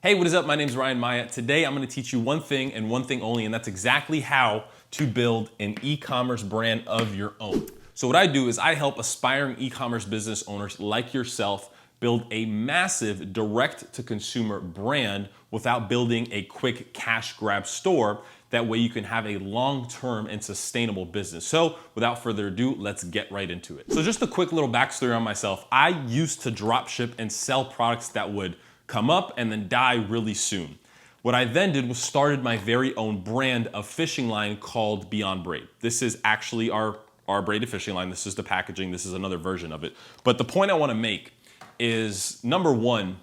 Hey, what is up? My name is Ryan Maya. Today I'm going to teach you one thing and one thing only, and that's exactly how to build an e-commerce brand of your own. So what I do is I help aspiring e-commerce business owners like yourself build a massive direct-to-consumer brand without building a quick cash grab store. That way you can have a long-term and sustainable business. So without further ado, let's get right into it. So just a quick little backstory on myself. I used to drop ship and sell products that would come up and then die really soon. What I then did was started my very own brand of fishing line called Beyond Braid. This is actually our braided fishing line. This is the packaging. This is another version of it. But the point I want to make is, number one,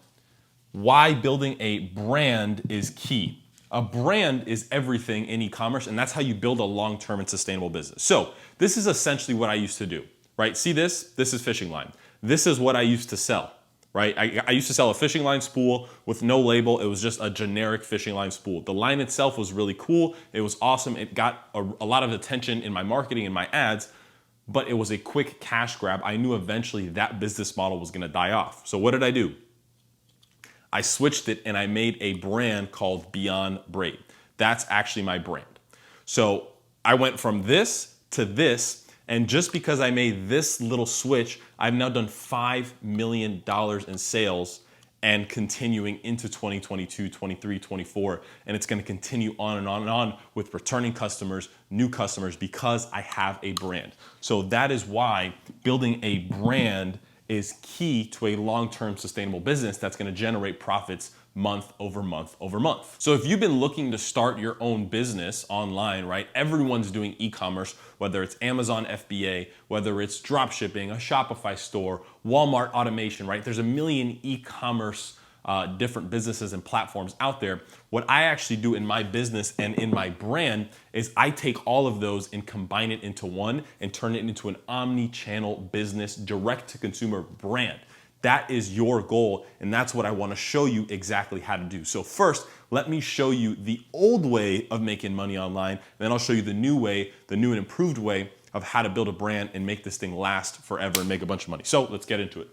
why building a brand is key. A brand is everything in e-commerce, and that's how you build a long-term and sustainable business. So this is essentially what I used to do, right? See this? This is fishing line. This is what I used to sell. Right? I used to sell a fishing line spool with no label. It was just a generic fishing line spool. The line itself was really cool. It was awesome. It got a lot of attention in my marketing and my ads, but it was a quick cash grab. I knew eventually that business model was gonna die off. So what did I do? I switched it and I made a brand called Beyond Braid. That's actually my brand. So I went from this to this, and just because I made this little switch, I've now done $5 million in sales and continuing into 2022, 23, 24, and it's gonna continue on and on and on with returning customers, new customers, because I have a brand. So that is why building a brand is key to a long-term sustainable business that's gonna generate profits month over month over month. So if you've been looking to start your own business online, right? Everyone's doing e-commerce, whether it's Amazon FBA, whether it's drop shipping, a Shopify store, Walmart automation, right? There's a million e-commerce different businesses and platforms out there. What I actually do in my business and in my brand is I take all of those and combine it into one and turn it into an omni-channel business direct to consumer brand. That is your goal, and that's what I want to show you exactly how to do. So first, let me show you the old way of making money online, and then I'll show you the new way, the new and improved way of how to build a brand and make this thing last forever and make a bunch of money. So let's get into it.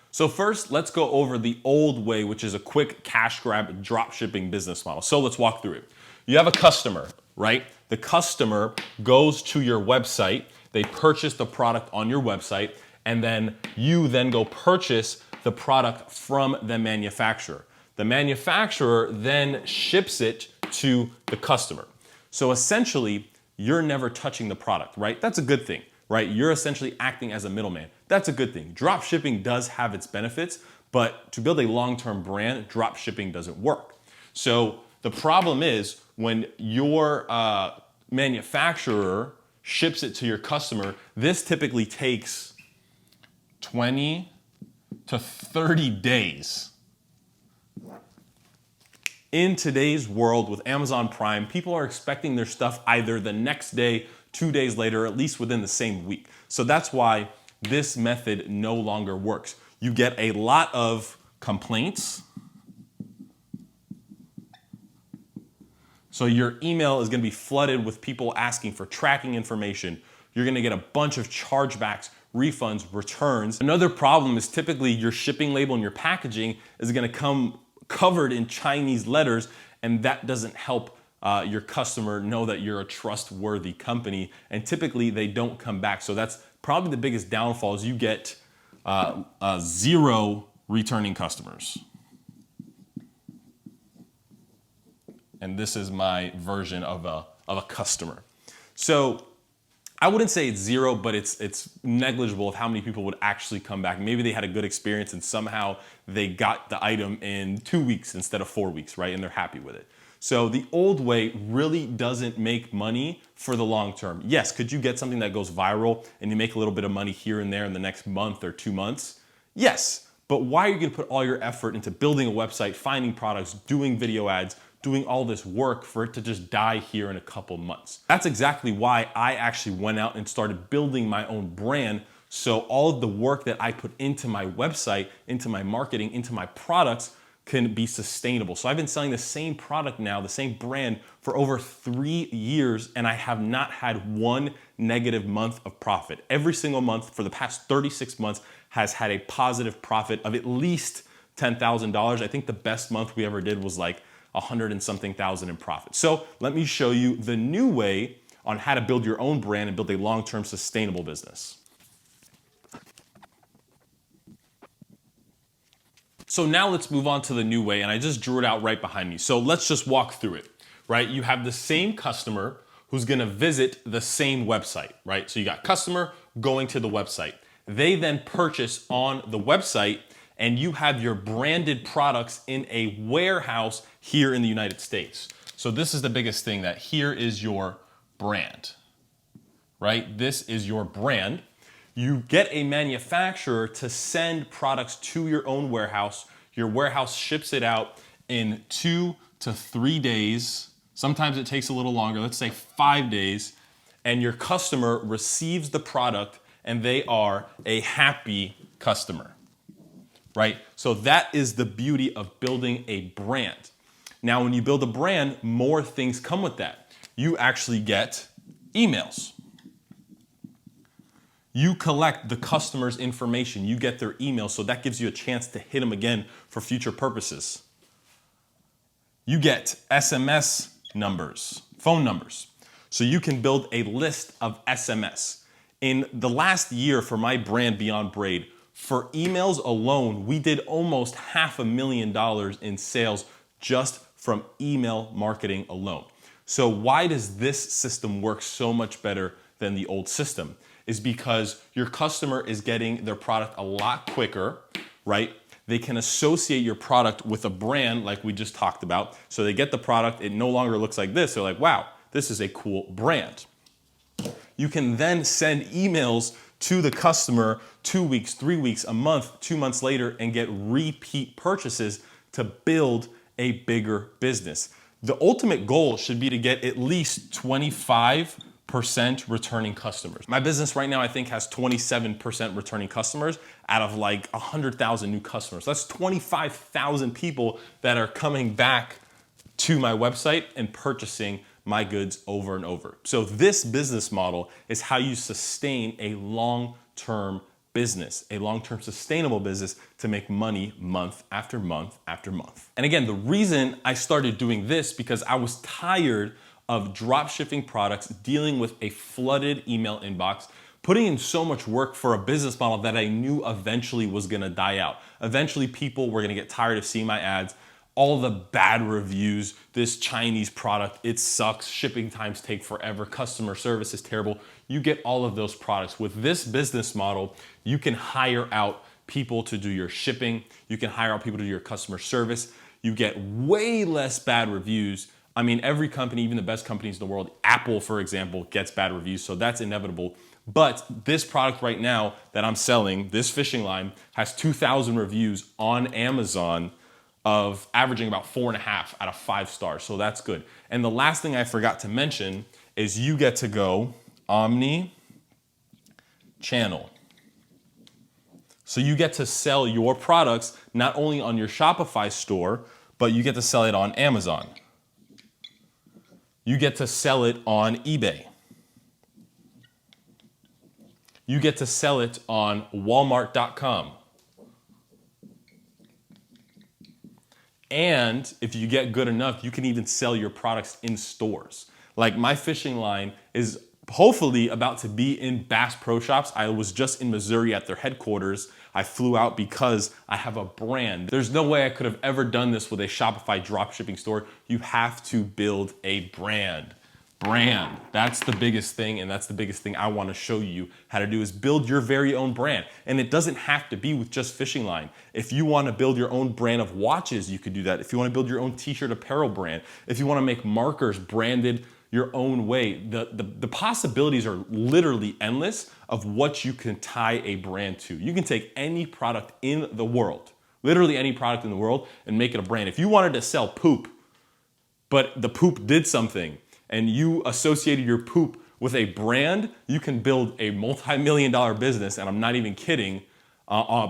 So first, let's go over the old way, which is a quick cash grab drop shipping business model. So let's walk through it. You have a customer, right? The customer goes to your website, they purchase the product on your website, and then you then go purchase the product from the manufacturer. The manufacturer then ships it to the customer. So essentially, you're never touching the product, right? That's a good thing, right? You're essentially acting as a middleman. That's a good thing. Drop shipping does have its benefits, but to build a long-term brand, drop shipping doesn't work. So the problem is when your manufacturer ships it to your customer, this typically takes 20 to 30 days. In today's world with Amazon Prime, people are expecting their stuff either the next day, 2 days later, or at least within the same week. So that's why this method no longer works. You get a lot of complaints. So your email is gonna be flooded with people asking for tracking information. You're gonna get a bunch of chargebacks, refunds, returns. Another problem is typically your shipping label and your packaging is gonna come covered in Chinese letters, and that doesn't help your customer know that you're a trustworthy company, and typically they don't come back. So that's probably the biggest downfall is you get 0 returning customers. And this is my version of a customer. So I wouldn't say it's 0, but it's negligible of how many people would actually come back. Maybe they had a good experience and somehow they got the item in 2 weeks instead of 4 weeks, right? And they're happy with it. So the old way really doesn't make money for the long term. Yes, could you get something that goes viral and you make a little bit of money here and there in the next month or 2 months? Yes, but why are you gonna put all your effort into building a website, finding products, doing video ads, doing all this work for it to just die here in a couple months? That's exactly why I actually went out and started building my own brand. So all of the work that I put into my website, into my marketing, into my products can be sustainable. So I've been selling the same product now, the same brand for over 3 years, and I have not had one negative month of profit. Every single month for the past 36 months has had a positive profit of at least $10,000. I think the best month we ever did was like 100 and something thousand in profit. So let me show you the new way on how to build your own brand and build a long-term sustainable business. So now let's move on to the new way, and I just drew it out right behind me. So let's just walk through it, right? You have the same customer who's gonna visit the same website, right? So you got customer going to the website. They then purchase on the website, and you have your branded products in a warehouse here in the United States. So this is the biggest thing, that here is your brand, right? This is your brand. You get a manufacturer to send products to your own warehouse. Your warehouse ships it out in 2 to 3 days. Sometimes it takes a little longer, let's say 5 days, and your customer receives the product and they are a happy customer, right? So that is the beauty of building a brand. Now, when you build a brand, more things come with that. You actually get emails. You collect the customer's information, you get their email, so that gives you a chance to hit them again for future purposes. You get SMS numbers, phone numbers. So you can build a list of SMS. In the last year for my brand Beyond Braid, for emails alone, we did almost $500,000 in sales just from email marketing alone. So why does this system work so much better than the old system? Is because your customer is getting their product a lot quicker, right? They can associate your product with a brand like we just talked about. So they get the product, it no longer looks like this. They're like, wow, this is a cool brand. You can then send emails to the customer 2 weeks, 3 weeks, a month, 2 months later, and get repeat purchases to build a bigger business. The ultimate goal should be to get at least 25% returning customers. My business right now, I think, has 27% returning customers out of like 100,000 new customers. That's 25,000 people that are coming back to my website and purchasing my goods over and over. So this business model is how you sustain a long-term business, a long-term sustainable business to make money month after month after month. And again, the reason I started doing this because I was tired of drop shipping products, dealing with a flooded email inbox, putting in so much work for a business model that I knew eventually was gonna die out. Eventually people were gonna get tired of seeing my ads, all the bad reviews, this Chinese product, it sucks, shipping times take forever, customer service is terrible. You get all of those products. With this business model, you can hire out people to do your shipping, you can hire out people to do your customer service, you get way less bad reviews. I mean, every company, even the best companies in the world, Apple, for example, gets bad reviews, so that's inevitable. But this product right now that I'm selling, this fishing line, has 2,000 reviews on Amazon, of averaging about 4.5 out of 5 stars, so that's good. And the last thing I forgot to mention is you get to go omni-channel. So you get to sell your products not only on your Shopify store, but you get to sell it on Amazon. You get to sell it on eBay. You get to sell it on Walmart.com. And if you get good enough, you can even sell your products in stores. Like my fishing line is hopefully about to be in Bass Pro Shops. I was just in Missouri at their headquarters. I flew out because I have a brand. There's no way I could have ever done this with a Shopify dropshipping store. You have to build a brand. That's the biggest thing, and that's the biggest thing I want to show you how to do, is build your very own brand. And it doesn't have to be with just fishing line. If you want to build your own brand of watches, you could do that. If you want to build your own t-shirt apparel brand, if you want to make markers branded your own way, the possibilities are literally endless of what you can tie a brand to. You can take any product in the world, literally any product in the world, and make it a brand. If you wanted to sell poop, but the poop did something, and you associated your poop with a brand, you can build a multi-million-dollar business, and I'm not even kidding,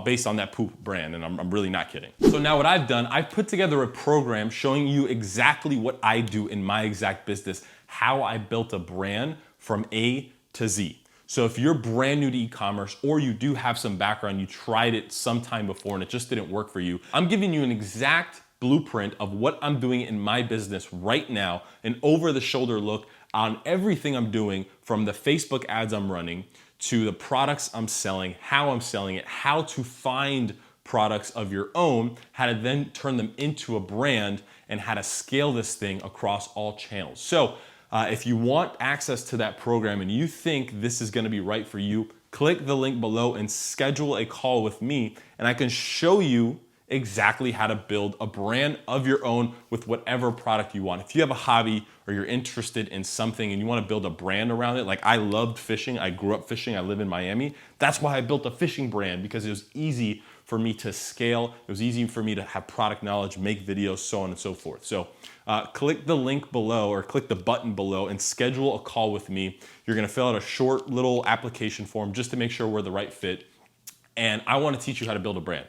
based on that poop brand, and I'm really not kidding. So now what I've done, I've put together a program showing you exactly what I do in my exact business, how I built a brand from A to Z. So if you're brand new to e-commerce or you do have some background, you tried it sometime before and it just didn't work for you, I'm giving you an exact blueprint of what I'm doing in my business right now, an over the shoulder look on everything I'm doing, from the Facebook ads I'm running to the products I'm selling, how I'm selling it, how to find products of your own, how to then turn them into a brand, and how to scale this thing across all channels. So if you want access to that program and you think this is gonna be right for you, click the link below and schedule a call with me, and I can show you exactly how to build a brand of your own with whatever product you want. If you have a hobby or you're interested in something and you want to build a brand around it, like I loved fishing, I grew up fishing, I live in Miami. That's why I built a fishing brand, because it was easy for me to scale. It was easy for me to have product knowledge, make videos, so on and so forth. So click the link below or click the button below and schedule a call with me. You're gonna fill out a short little application form just to make sure we're the right fit. And I wanna teach you how to build a brand.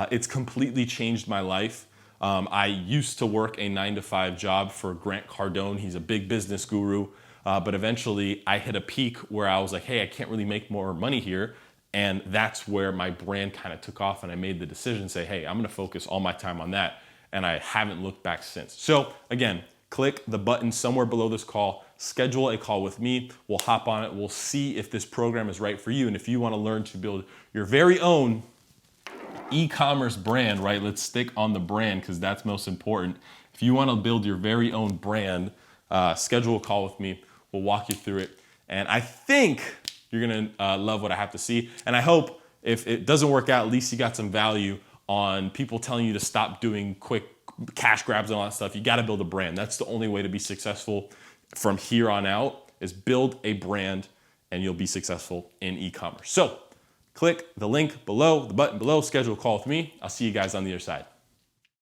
It's completely changed my life. I used to work a 9-to-5 job for Grant Cardone. He's a big business guru. But eventually I hit a peak where I was like, hey, I can't really make more money here. And that's where my brand kind of took off, and I made the decision to say, hey, I'm gonna focus all my time on that. And I haven't looked back since. So again, click the button somewhere below this call, schedule a call with me. We'll hop on it. We'll see if this program is right for you. And if you wanna learn to build your very own e-commerce brand, right? Let's stick on the brand because that's most important. If you want to build your very own brand, schedule a call with me. We'll walk you through it. And I think you're going to love what I have to see. And I hope if it doesn't work out, at least you got some value on people telling you to stop doing quick cash grabs and all that stuff. You got to build a brand. That's the only way to be successful from here on out, is build a brand and you'll be successful in e-commerce. So click the link below, the button below, schedule a call with me. I'll see you guys on the other side.